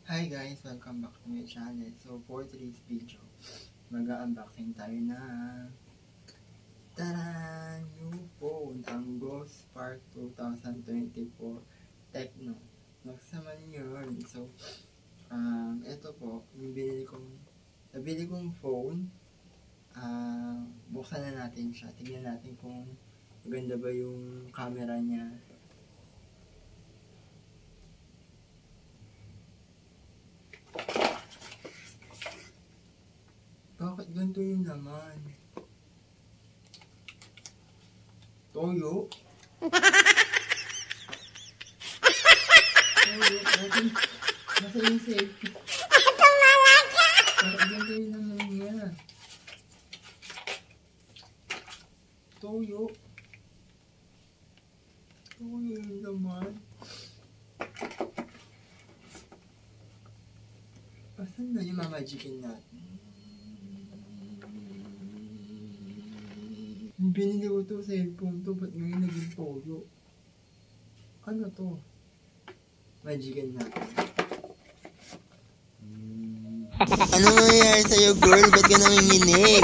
Hi guys! Welcome back to my channel. So for today's video, mag-unboxing tayo na new phone, ang Ghost Spark 2024 Tecno. Nakasama yun. So, ito po, yung nabili kong phone. Buksan na natin siya. Tingnan natin kung maganda ba yung camera niya. Bakit ganito yung laman? Toyo? Toyo? Nasa yung safety. Bakit ganito yung laman niya? Toyo? Toyo yung laman? Asan na yung mamagikin natin? Binili ko to cellphone to, ba't ngayon naging toyo? Ano to? Magican natin. Ano nangyayari sa'yo, girl? Ba't ka nanginginig?